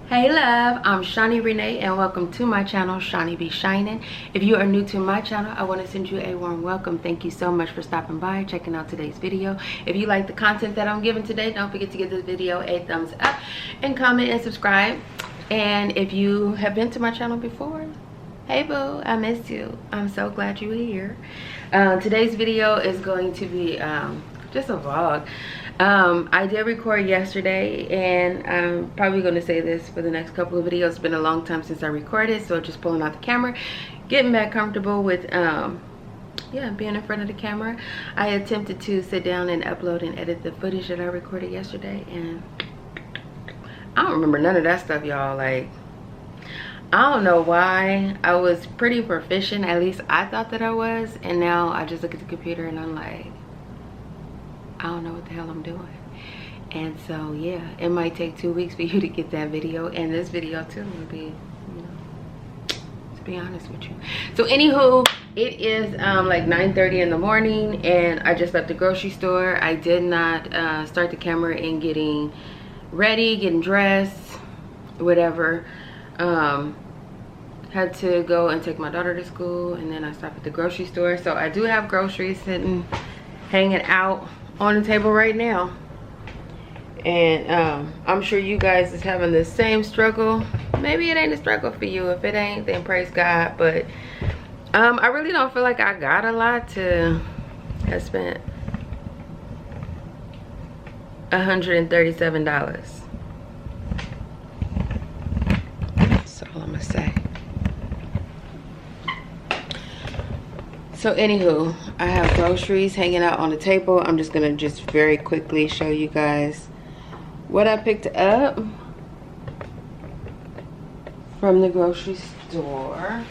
Hey love, I'm Shaunie Renee and welcome to my channel, Shaunie B Shining. If you are new to my channel, I want to send you a warm welcome. Thank you so much for stopping by, checking out today's video. If you like the content that I'm giving today, don't forget to give this video a thumbs up and comment and subscribe. And if you have been to my channel before, hey boo, I missed you. I'm so glad you were here. Today's video is going to be just a vlog. I did record yesterday, and I'm probably going to say this for the next couple of videos. It's been a long time since I recorded, so just pulling out the camera, getting back comfortable with yeah, being in front of the camera. I attempted to sit down and upload and edit the footage that I recorded yesterday, and I don't remember none of that stuff, y'all. Like, I don't know why. I was pretty proficient, at least I thought that I was, and now I just look at the computer and I'm like, I don't know what the hell I'm doing. And so yeah, it might take 2 weeks for you to get that video, and this video too will be, you know, to be honest with you. So anywho, it is like 9:30 in the morning, and I just left the grocery store. I did not start the camera in getting ready, getting dressed, whatever. Had to go and take my daughter to school, and then I stopped at the grocery store. So I do have groceries sitting, hanging out on the table right now, and I'm sure you guys is having the same struggle. Maybe it ain't a struggle for you. If it ain't, then praise God. But I really don't feel like I got a lot to have spent $137. That's all I'm gonna say. So anywho, I have groceries hanging out on the table. I'm just gonna very quickly show you guys what I picked up from the grocery store.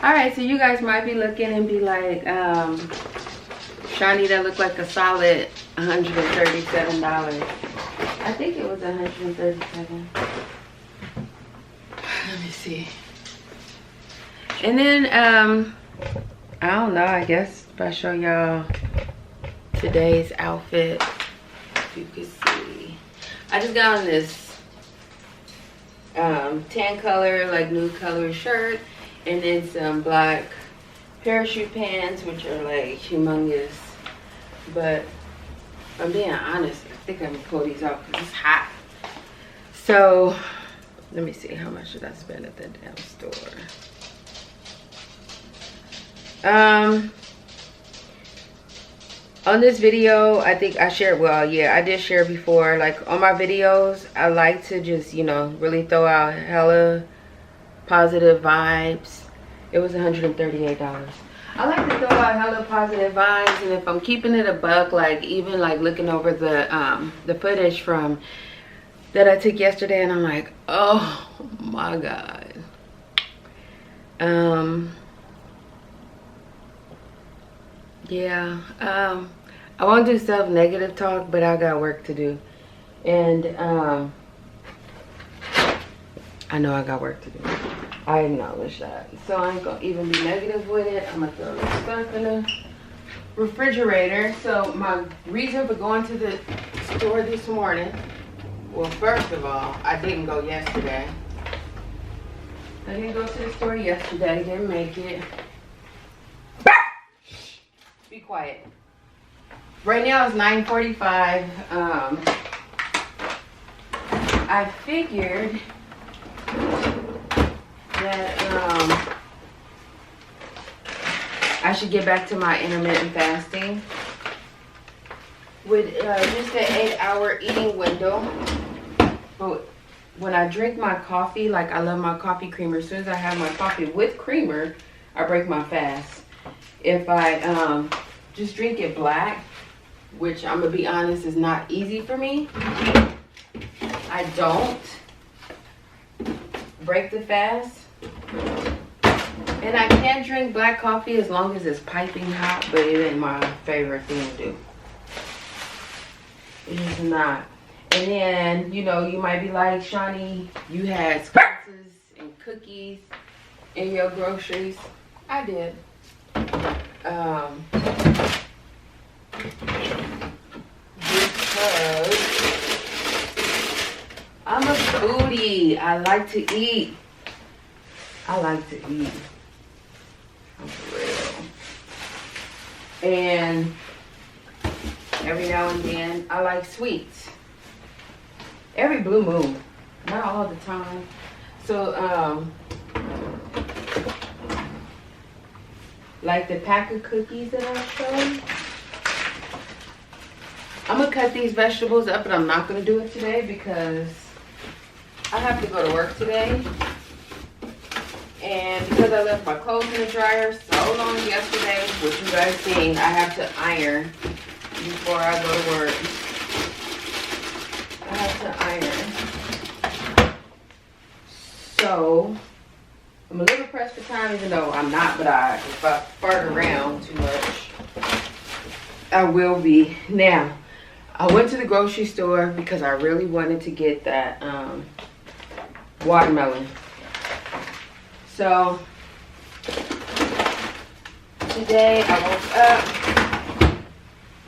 All right, so you guys might be looking and be like, Shaunie, that looked like a solid $137. I think it was $137. Let me see. And then, I don't know, I guess if I show y'all today's outfit, if you can see. I just got on this tan color, like nude color shirt, and then some black parachute pants, which are like humongous. But I'm being honest, I think I'm gonna pull these off because it's hot. So let me see, how much did I spend at the damn store? On this video, I think I shared, well, yeah, I did share before, like on my videos, I like to just, you know, really throw out hella positive vibes. It was $138. I like to throw out hella positive vibes, and if I'm keeping it a buck, like even like looking over the footage from that I took yesterday, and I'm like, oh my God. Yeah, I won't do self-negative talk, but I got work to do, and I know I got work to do. I acknowledge that. So I ain't gonna even be negative with it. I'm gonna throw this stuff in the refrigerator. So my reason for going to the store this morning. Well, first of all, I didn't go yesterday. I didn't go to the store yesterday. Didn't make it. Be quiet. Right now it's 9:45. I figured that I should get back to my intermittent fasting with just an 8-hour eating window. But when I drink my coffee, like I love my coffee creamer. As soon as I have my coffee with creamer, I break my fast. If I just drink it black, which I'm gonna be honest is not easy for me, I don't break the fast. And I can drink black coffee as long as it's piping hot, but it ain't my favorite thing to do. It is not. And then, you know, you might be like, Shawnee, you had scones and cookies in your groceries. I did. Because I'm a foodie. I like to eat. I like to eat. I'm for real. And every now and then, I like sweets. Every blue moon. Not all the time. So, like the pack of cookies that I showed. I'm going to cut these vegetables up, but I'm not going to do it today because I have to go to work today. And because I left my clothes in the dryer so long yesterday, which you guys seen, I have to iron before I go to work. I have to iron. So, I'm a little pressed for time, even though I'm not, but if I fart around too much, I will be. Now, I went to the grocery store because I really wanted to get that watermelon. So, today I woke up.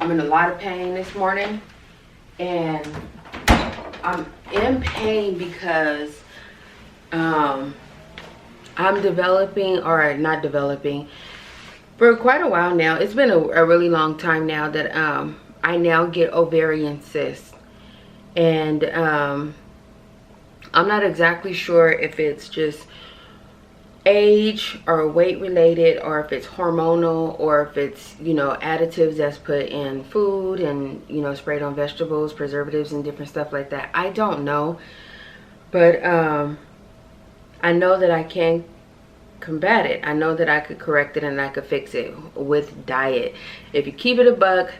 I'm in a lot of pain this morning. And I'm in pain because I'm developing, or not developing, for quite a while now. It's been a really long time now that I now get ovarian cysts. And I'm not exactly sure if it's just age or weight related, or if it's hormonal, or if it's, you know, additives that's put in food and, you know, sprayed on vegetables, preservatives and different stuff like that. I don't know, but I know that I can combat it. I know that I could correct it and I could fix it with diet. If you keep it a buck,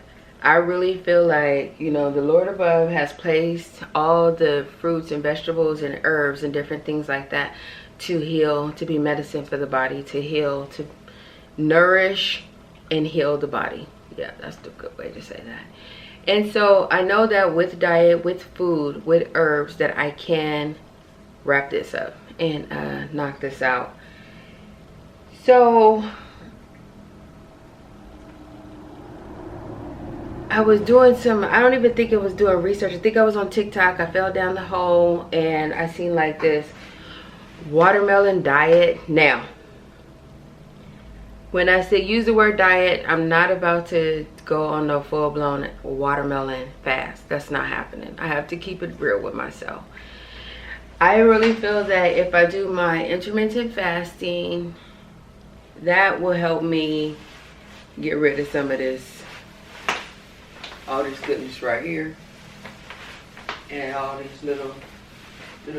I really feel like, you know, the Lord above has placed all the fruits and vegetables and herbs and different things like that to heal, to be medicine for the body, to heal, to nourish and heal the body. Yeah, that's the good way to say that. And so I know that with diet, with food, with herbs, that I can wrap this up and knock this out. So I was doing some, I don't even think it was doing research. I think I was on TikTok. I fell down the hole and I seen like this watermelon diet. Now, when I say use the word diet, I'm not about to go on no full-blown watermelon fast. That's not happening. I have to keep it real with myself. I really feel that if I do my intermittent fasting, that will help me get rid of some of this, all this goodness right here, and all these little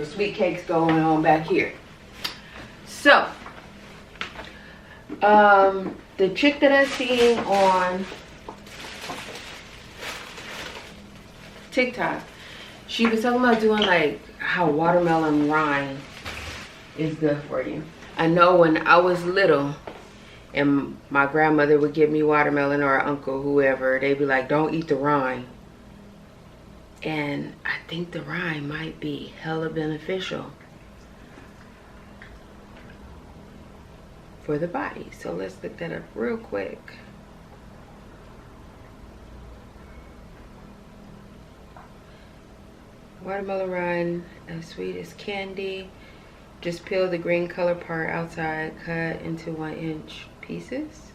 sweet cakes going on back here. So, the chick that I seen on TikTok, she was talking about doing like how watermelon rind is good for you. I know when I was little and my grandmother would give me watermelon, or uncle, whoever, they'd be like, don't eat the rind. And I think the rind might be hella beneficial for the body. So let's look that up real quick. Watermelon rind, as sweet as candy. Just peel the green color part outside, cut into 1-inch pieces.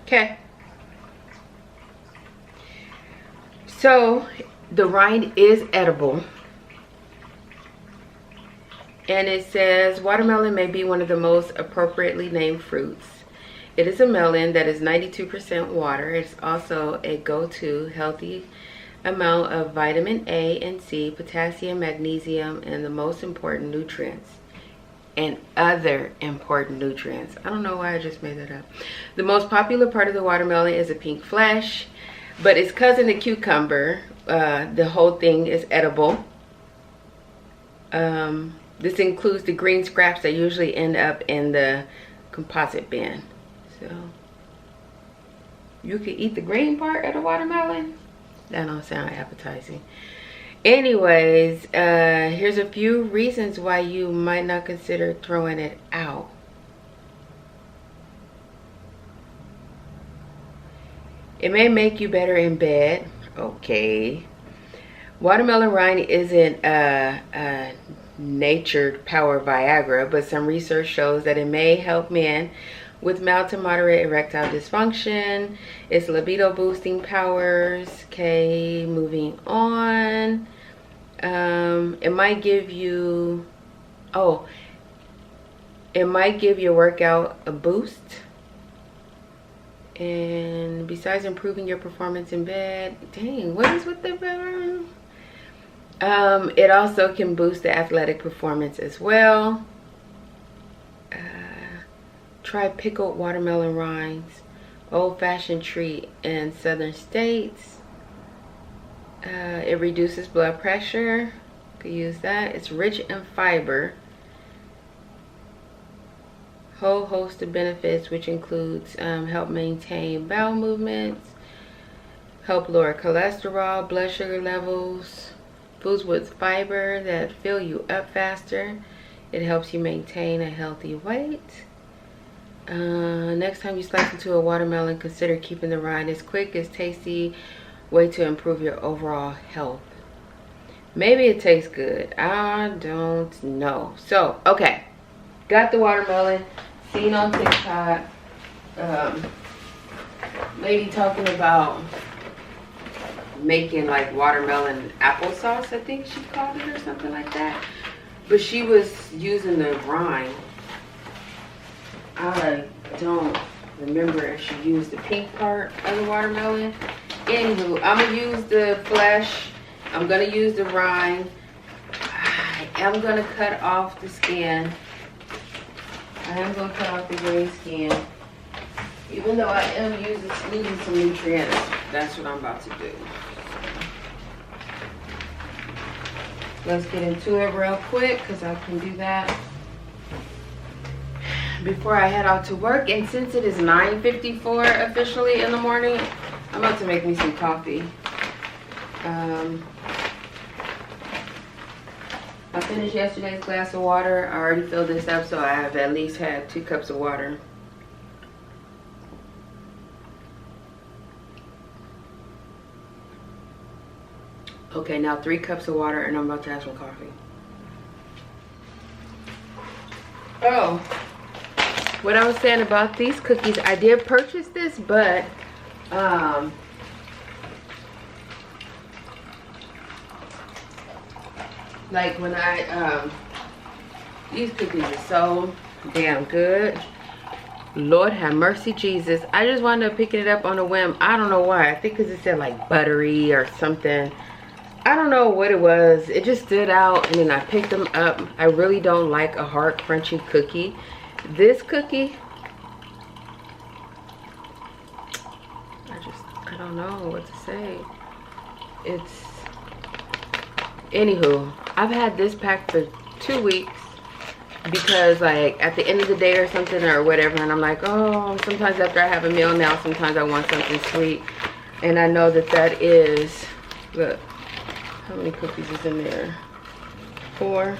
Okay. So the rind is edible. And it says watermelon may be one of the most appropriately named fruits. It is a melon that is 92% water. It's also a go-to healthy amount of vitamin A and C, potassium, magnesium, and the most important nutrients. And other important nutrients. I don't know why I just made that up. The most popular part of the watermelon is the pink flesh, but its cousin, the cucumber, the whole thing is edible. This includes the green scraps that usually end up in the composite bin. So you can eat the green part of the watermelon. That don't sound appetizing. Anyways, here's a few reasons why you might not consider throwing it out. It may make you better in bed. Okay. Watermelon rind isn't a natured power Viagra, but some research shows that it may help men with mild to moderate erectile dysfunction. It's libido boosting powers. Okay, moving on. It might give you, it might give your workout a boost. And besides improving your performance in bed, dang, what is with the it also can boost the athletic performance as well. Try pickled watermelon rinds, old-fashioned treat in southern states. It reduces blood pressure. Could use that. It's rich in fiber. Whole host of benefits, which includes help maintain bowel movements, help lower cholesterol, blood sugar levels, foods with fiber that fill you up faster. It helps you maintain a healthy weight. Next time you slice into a watermelon, consider keeping the rind. It's quick, it's tasty way to improve your overall health. Maybe it tastes good. I don't know. So, okay. Got the watermelon. Seen on TikTok. Lady talking about making like watermelon applesauce, I think she called it, or something like that. But she was using the rind. I don't remember if she used the pink part of the watermelon. Anywho, I'm gonna use the flesh. I'm gonna use the rind. I am gonna cut off the skin. I am gonna cut off the green skin. Even though I am needing some nutrients, that's what I'm about to do. Let's get into it real quick because I can do that before I head out to work. And since it is 9:54 officially in the morning, I'm about to make me some coffee. I finished yesterday's glass of water. I already filled this up, so I have at least had 2 cups of water. Okay, now 3 cups of water, and I'm about to have some coffee. Oh, what I was saying about these cookies, I did purchase this, but like when these cookies are so damn good. Lord have mercy, Jesus. I just wound up picking it up on a whim. I don't know why. I think because it said like buttery or something. I don't know what it was. It just stood out, and then I picked them up. I really don't like a hard crunchy cookie. This cookie, I don't know what to say. Anywho, I've had this pack for 2 weeks. because like at the end of the day or something or whatever, and I'm like, oh, sometimes after I have a meal now, sometimes I want something sweet. And I know that that is, look, how many cookies is in there? 4.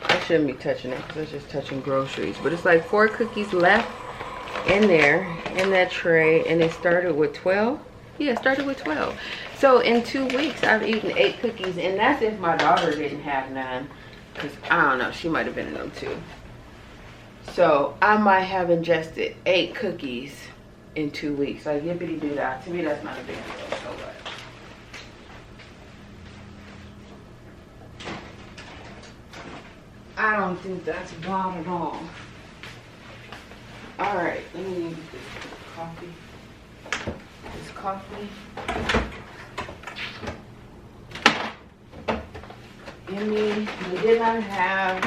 I shouldn't be touching it because I was just touching groceries, but it's like 4 cookies left in there in that tray, and it started with 12. Yeah, it started with 12. So in 2 weeks I've eaten 8 cookies, and that's if my daughter didn't have none, because I don't know, she might have been in them too. So I might have ingested 8 cookies in 2 weeks. Like, yippity doo dah. To me, that's not a big deal. So what? I don't think that's bad at all. All right, let me use this coffee. This coffee. We did not have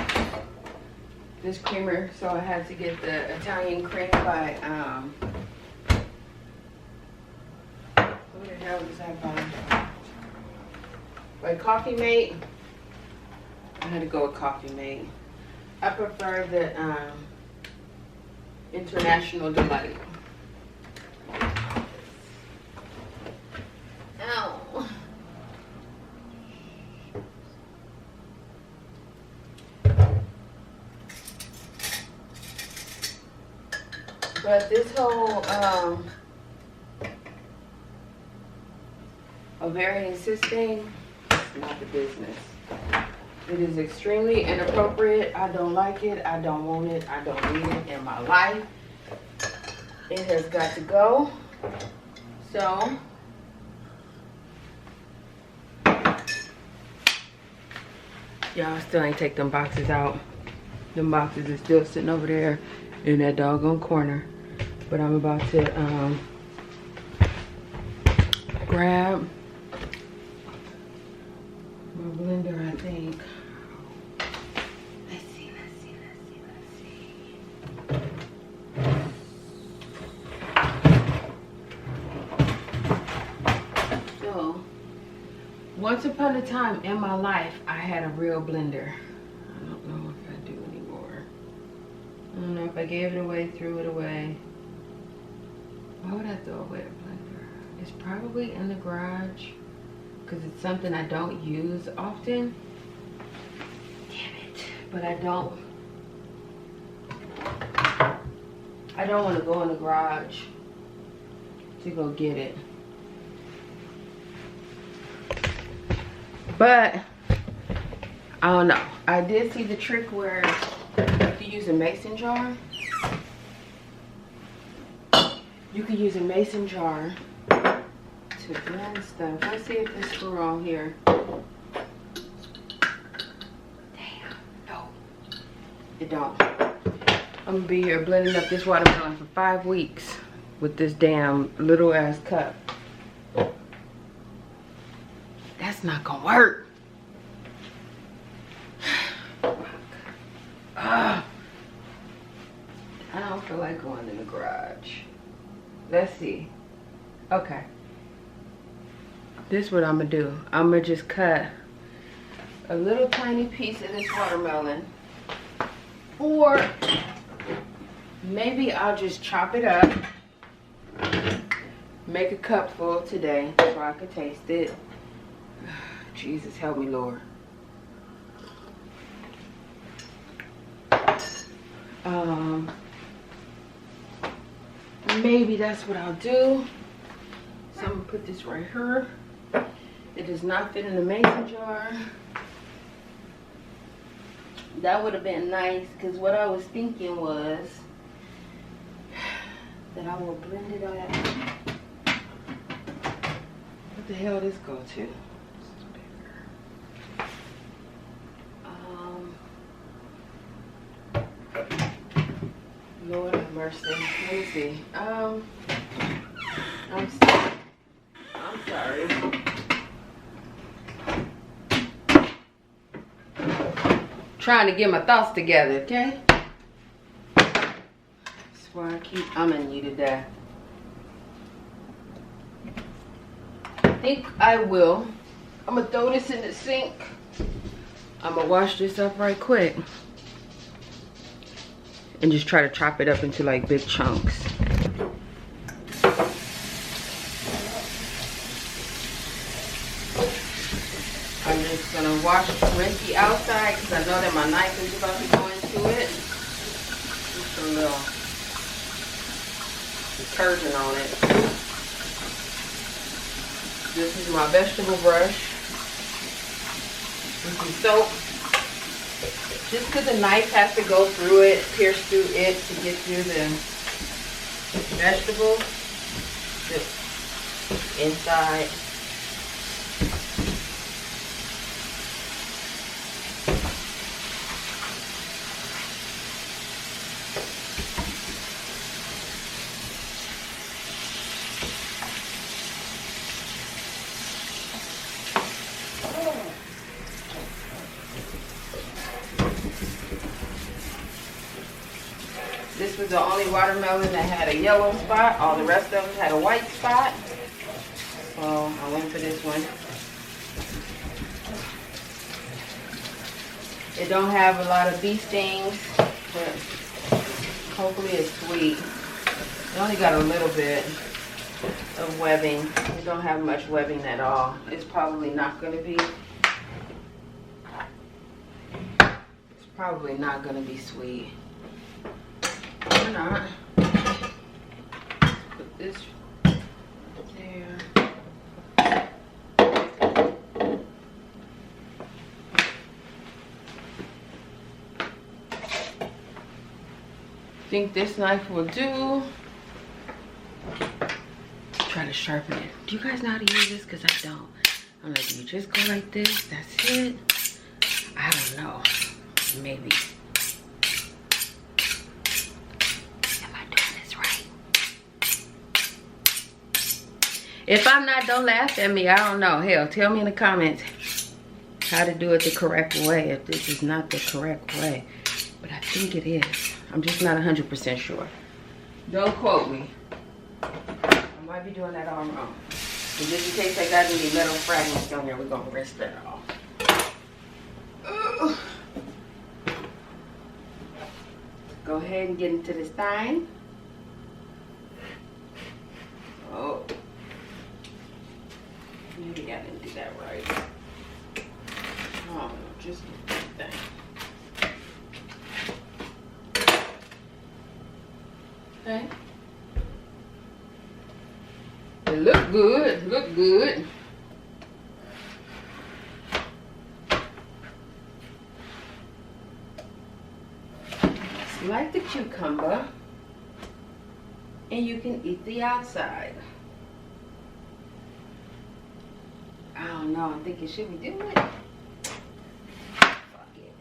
this creamer, so I had to get the Italian cream by who the hell is that by Coffee Mate. I had to go with Coffee Mate. I prefer the International Delight. Ow. But this whole ovarian cyst thing is not the business. It is extremely inappropriate. I don't like it. I don't want it. I don't need it in my life. It has got to go. So y'all still ain't take them boxes out. Them boxes are still sitting over there in that doggone corner. But I'm about to grab my blender, I think. Let's see. So, once upon a time in my life, I had a real blender. I don't know if I do anymore. I don't know if I gave it away, threw it away. Why would I throw away a blender? It's probably in the garage because it's something I don't use often. Damn it. But I don't want to go in the garage to go get it. But I don't know. I did see the trick where you use a mason jar. You could use a mason jar to blend stuff. Let's see if this screw on here. Damn, no, it don't. I'm gonna be here blending up this watermelon for 5 weeks with this damn little ass cup. That's not gonna work. I don't feel like going in the garage. Let's see. Okay. This is what I'm gonna do. I'm gonna just cut a little tiny piece of this watermelon. Or maybe I'll just chop it up. Make a cup full today so I can taste it. Jesus, help me, Lord. Maybe that's what I'll do. So I'm gonna put this right here. It does not fit in the mason jar. That would have been nice, because what I was thinking was that I will blend it out. What the hell did this go to? Lord have mercy. Let me see. I'm sorry. Trying to get my thoughts together, okay? That's why I keep umming you to death. I think I will. I'm gonna throw this in the sink. I'm gonna wash this up right quick. and just try to chop it up into like big chunks. I'm just gonna rinse the outside because I know that my knife is about to go into it. Just a little detergent on it. This is my vegetable brush. And some soap. Just because the knife has to go through it, pierce through it to get through the vegetables. Just inside. This was the only watermelon that had a yellow spot. All the rest of them had a white spot. So I went for this one. It don't have a lot of bee stings, but hopefully it's sweet. It only got a little bit of webbing. It don't have much webbing at all. It's probably not going to be. It's probably not going to be sweet. Or not. Put this there. Think this knife will do. Try to sharpen it. Do you guys know how to use this? Because I don't. I'm like, do you just go like this? That's it? I don't know. Maybe. If I'm not, don't laugh at me. I don't know. Hell, tell me in the comments how to do it the correct way if this is not the correct way. But I think it is. I'm just not 100% sure. Don't quote me. I might be doing that all wrong. And just in case I got any metal fragments on there, we're going to rinse that off. Go ahead and get into this thing. Oh. Maybe I didn't do that right. Oh, just that. Okay. It look good. Look good. It's like the cucumber, and you can eat the outside. I don't know. I'm thinking, should we do it? Fuck it.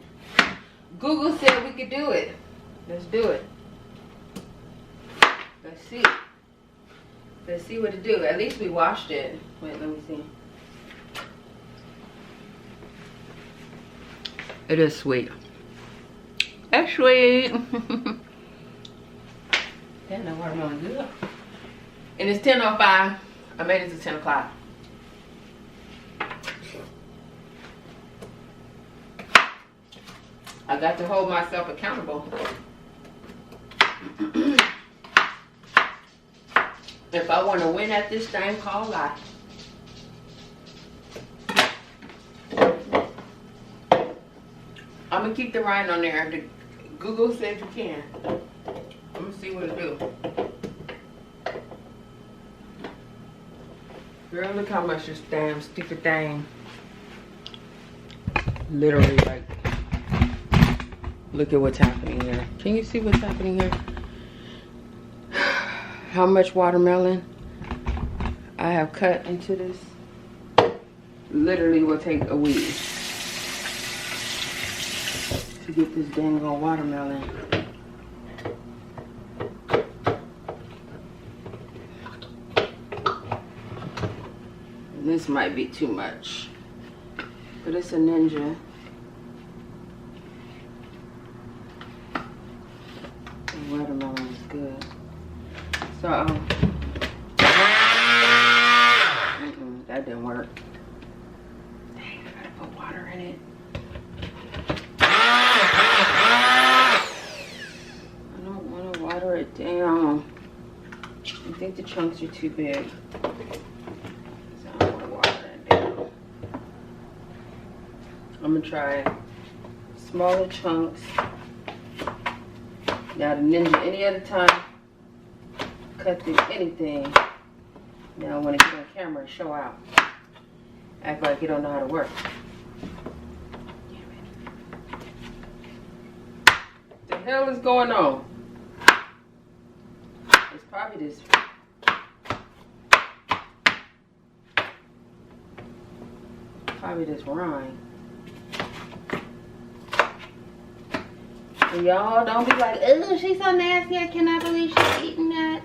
Google said we could do it. Let's do it. Let's see. Let's see what to do. At least we washed it. Wait, let me see. It is sweet. It's sweet. Damn, that watermelon good. And it's 10:05. I made it to 10 o'clock. I got to hold myself accountable. If I want to win at this thing called life. I'm going to keep the writing on there. Google said you can. I'm going to see what it do. Girl, look how much this damn stupid thing. Literally, like. Look at what's happening here. Can you see what's happening here? How much watermelon I have cut into this. Literally will take a week to get this dang old watermelon. And this might be too much, but it's a ninja. Watermelon is good. So, that didn't work. Dang, I gotta put water in it. water it down. I think the chunks are too big. So I don't want to water that down. I'm going to try smaller chunks. Now the Ninja, any other time, cut through anything. Now I want to get on camera and show out. Act like you don't know how to work. What the hell is going on? It's probably this. Probably this rind. And y'all don't be like, oh, she's so nasty. I cannot believe she's eating that.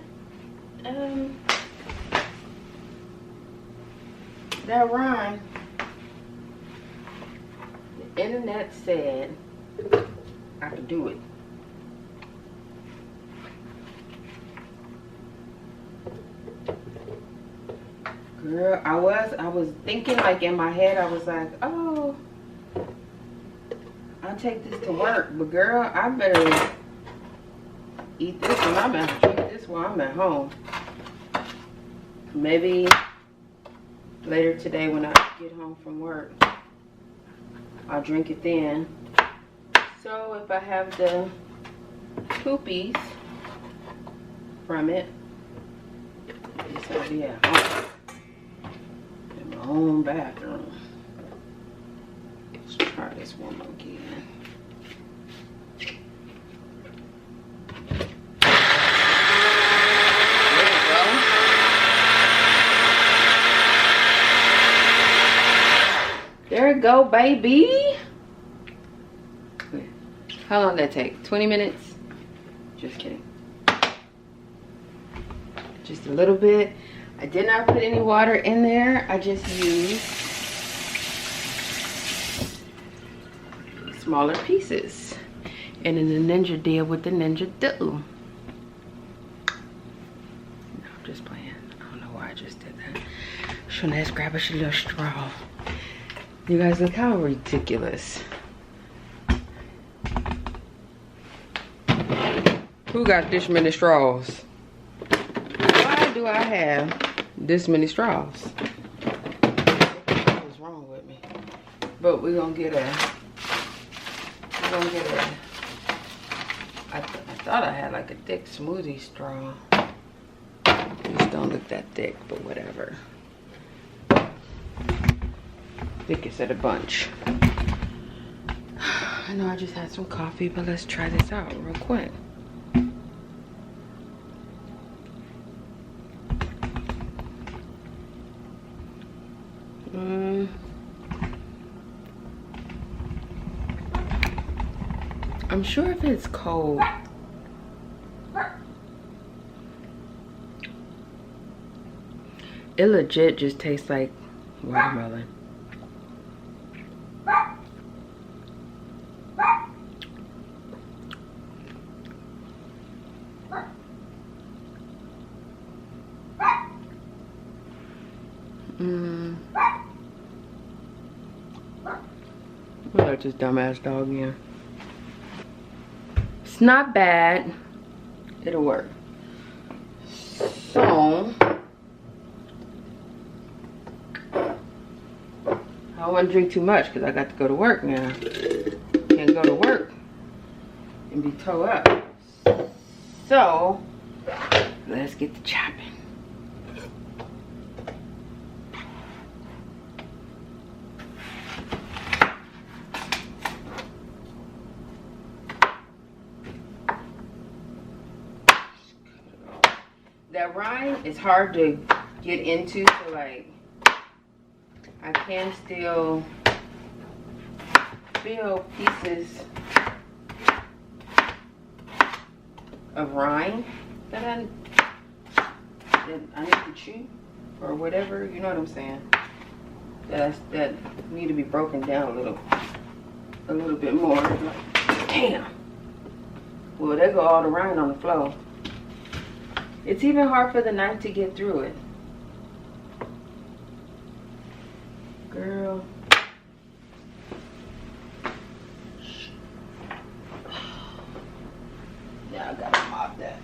That rind. The internet said I could do it. Girl, I was thinking, like, in my head, I was like, oh, I'll take this to work, but girl, I better eat this when I'm at home. Maybe later today when I get home from work, I'll drink it then. So if I have the poopies from it, this will be at home. In my own bathroom. Let's try this one again. There we go, baby. How long did that take? 20 minutes? Just kidding. Just a little bit. I did not put any water in there. I just used smaller pieces. And then the Ninja did what the Ninja do. No, I'm just playing. I don't know why I just did that. Shouldn't have grabbed a little straw. You guys look how ridiculous. Who got this many straws? Why do I have this many straws? What's wrong with me? But we're gonna get a, I thought I had like a thick smoothie straw. These don't look that thick, but whatever. Thickest of the bunch. I know I just had some coffee, but let's try this out real quick. I'm sure if it's cold, it legit just tastes like watermelon. Look, this dumbass dog here. It's not bad. It'll work. So I don't want to drink too much because I got to go to work now. Can't go to work and be toe up. So let's get to chopping. That rind is hard to get into, so like I can still feel pieces of rind that I need to chew or whatever, you know what I'm saying? That need to be broken down a little bit more. Like, damn. Well, there go all the rind on the floor. It's even hard for the knife to get through it. Girl. Yeah, I gotta mop that.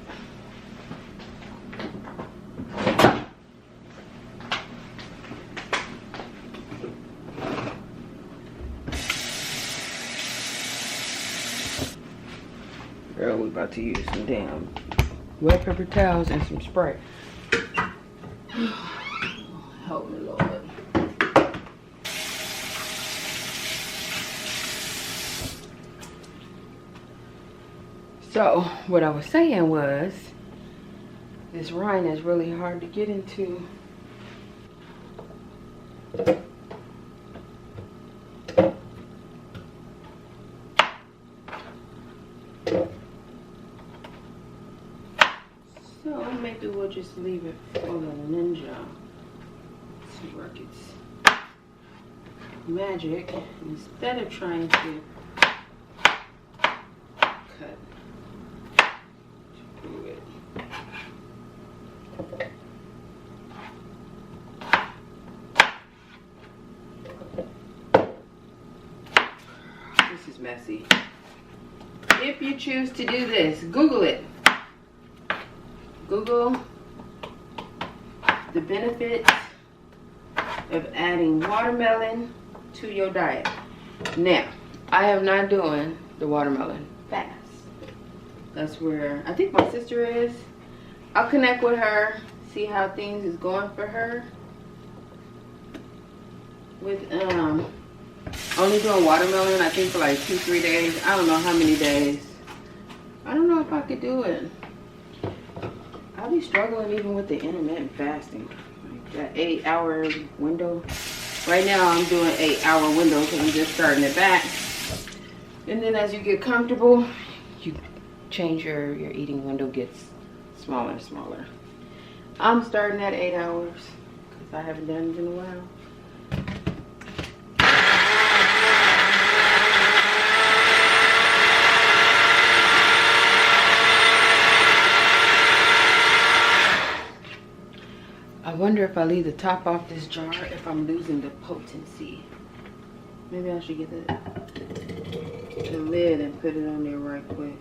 about to use some damn wet paper towels and some spray. Help me, Lord. So what I was saying was, this rind is really hard to get into. So maybe we'll just leave it for the ninja. See where it gets magic instead of trying to cut through it. This is messy. If you choose to do this, Google it. Google the benefits of adding watermelon to your diet. Now, I am not doing the watermelon fast. That's where I think my sister is. I'll connect with her, see how things is going for her with only doing watermelon, I think for like 2-3 days. I don't know how many days. I don't know if I could do it. I'll be struggling even with the intermittent fasting. Like that 8-hour window. Right now I'm doing 8-hour window because I'm just starting it back. And then as you get comfortable, you change your eating window gets smaller and smaller. I'm starting at 8 hours because I haven't done it in a while. I wonder if I leave the top off this jar, if I'm losing the potency. Maybe I should get the lid and put it on there right quick.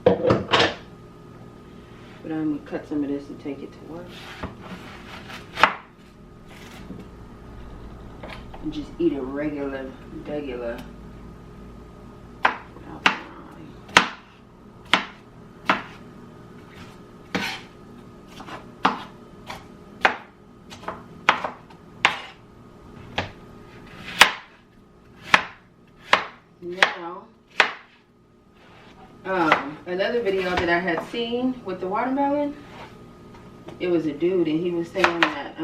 But I'm gonna cut some of this and take it to work. And just eat it regular. Now, another video that I had seen with the watermelon, it was a dude and he was saying that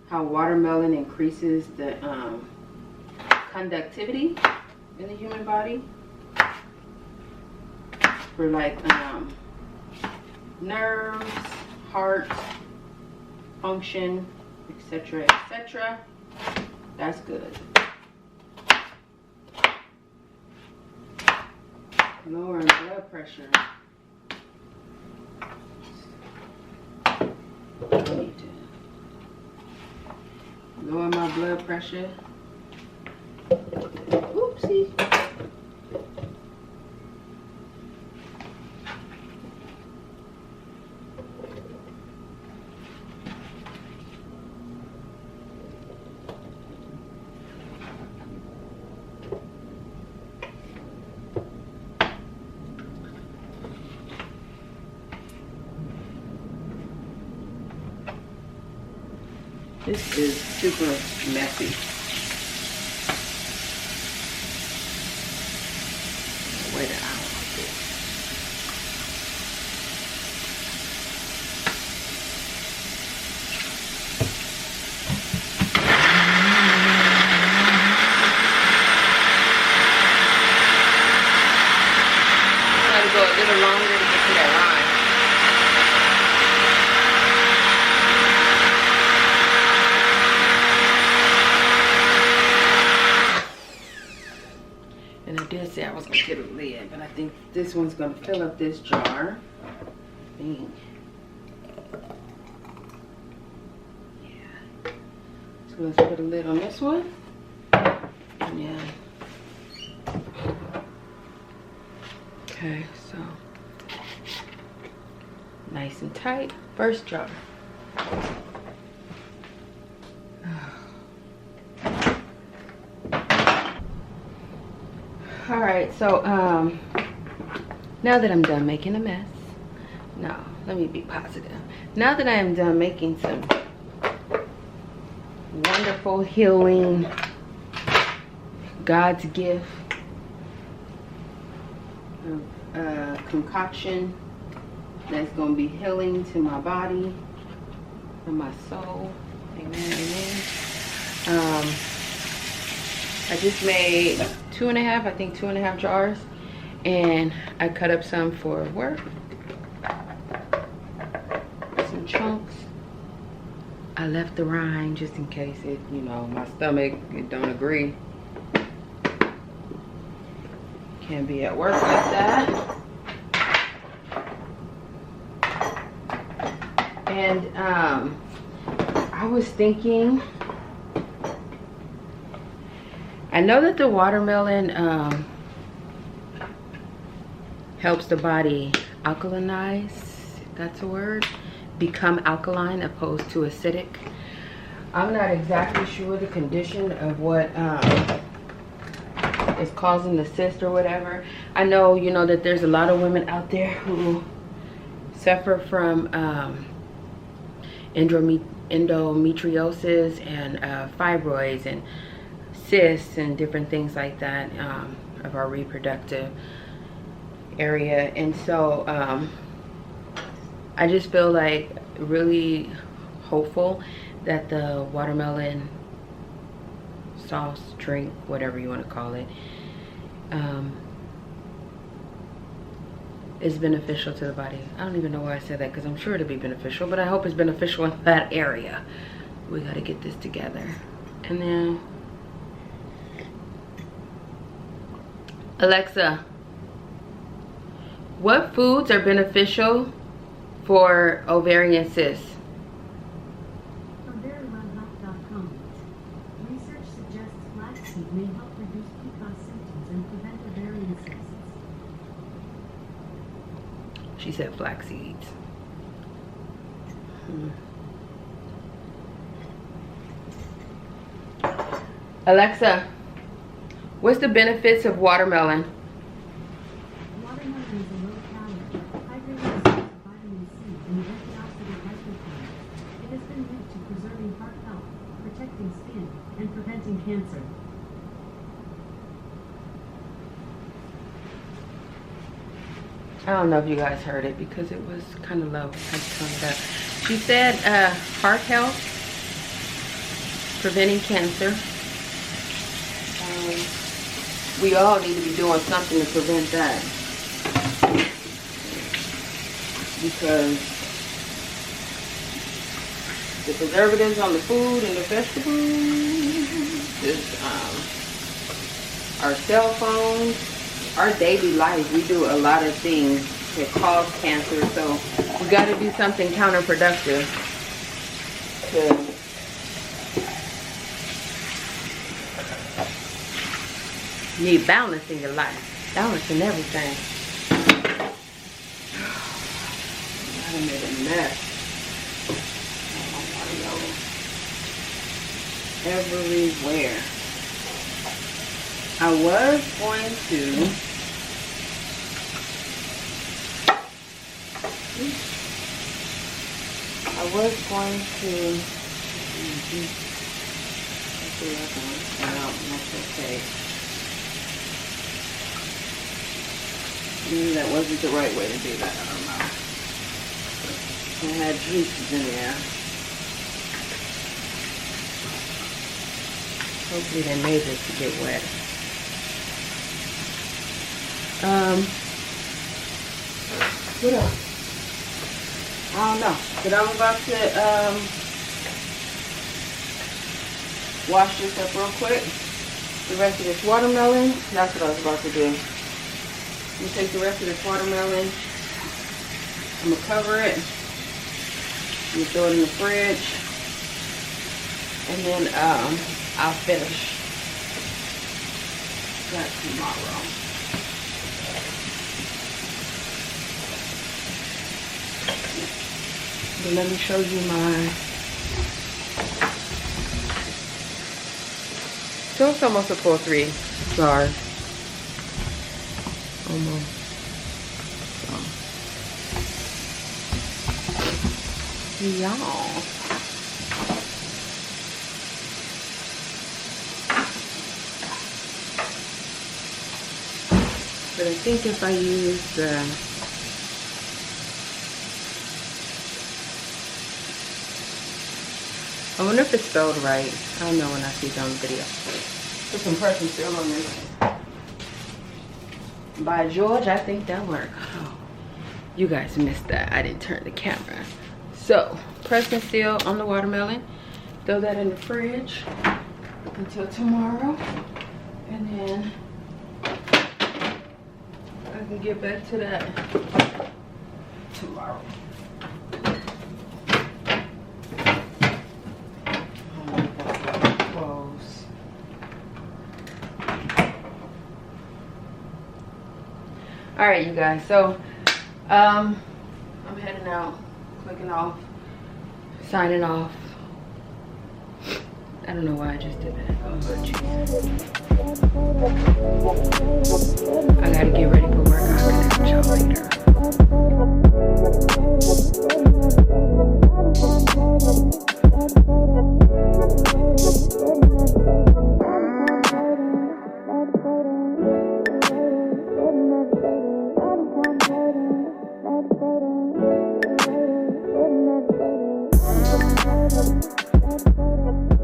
how watermelon increases the conductivity in the human body for like nerves, heart function, etc., etc. That's good. Lowering blood pressure. I need to lower my blood pressure. Oopsie. This is super messy. Wait an hour like this. Gotta go a little longer to get to that line. And I did say I was gonna get a lid, but I think this one's gonna fill up this jar. Dang. Yeah. So let's put a lid on this one. Yeah. Okay, so nice and tight. First jar. All right, right, so now that I'm done making a mess, no, let me be positive. Now that I am done making some wonderful healing, God's gift of concoction that's going to be healing to my body and my soul. Amen, amen. I just made 2.5 jars, and I cut up some for work, some chunks. I left the rind just in case it, you know, my stomach, it don't agree. Can't be at work like that. And I was thinking, I know that the watermelon helps the body alkalinize, if that's a word, become alkaline opposed to acidic. I'm not exactly sure the condition of what is causing the cyst or whatever. I know, you know, that there's a lot of women out there who suffer from endometriosis and fibroids and cysts and different things like that of our reproductive area. And so I just feel like really hopeful that the watermelon sauce, drink, whatever you want to call it, is beneficial to the body. I don't even know why I said that, because I'm sure it'll be beneficial, but I hope it's beneficial in that area. We got to get this together. And then Alexa, what foods are beneficial for ovarian cysts? From verywellhealth.com. Research suggests flaxseed may help reduce PCOS symptoms and prevent ovarian cysts. She said flax seeds. Alexa, what's the benefits of watermelon? Watermelon is a low-calorie, hydrated source of vitamin C and antioxidant lycopene. It has been linked to preserving heart health, protecting skin, and preventing cancer. I don't know if you guys heard it because it was kind of low. I had to turn it up. She said heart health, preventing cancer. We all need to be doing something to prevent that, because the preservatives on the food and the vegetables, our cell phones, our daily life, we do a lot of things that cause cancer. So we got to do something counterproductive to need balance in your life, balance in everything. I made a mess. Everywhere. I was going to that's okay. Maybe that wasn't the right way to do that, I don't know. It had juices in there. Hopefully they made this to get wet. What else? I don't know. But I'm about to wash this up real quick. The rest of this watermelon, that's what I was about to do. I'm gonna take the rest of this watermelon. I'm gonna cover it. I'm gonna throw it in the fridge. And then I'll finish that tomorrow. But let me show you my. So it's almost a full 3 jars. almost. So, y'all. But I think if I use the I wonder if it's spelled right. I'll know when I see it on the video. Put some pressing seal on this. By George, I think that'll work. Oh, you guys missed that. I didn't turn the camera. So, pressing seal on the watermelon. Throw that in the fridge until tomorrow. And then I can get back to that tomorrow. All right, you guys, so I'm heading out, clicking off, signing off. I don't know why I just did that. Oh, jeez. I gotta get ready for work. I'll connect with y'all later. Meditating.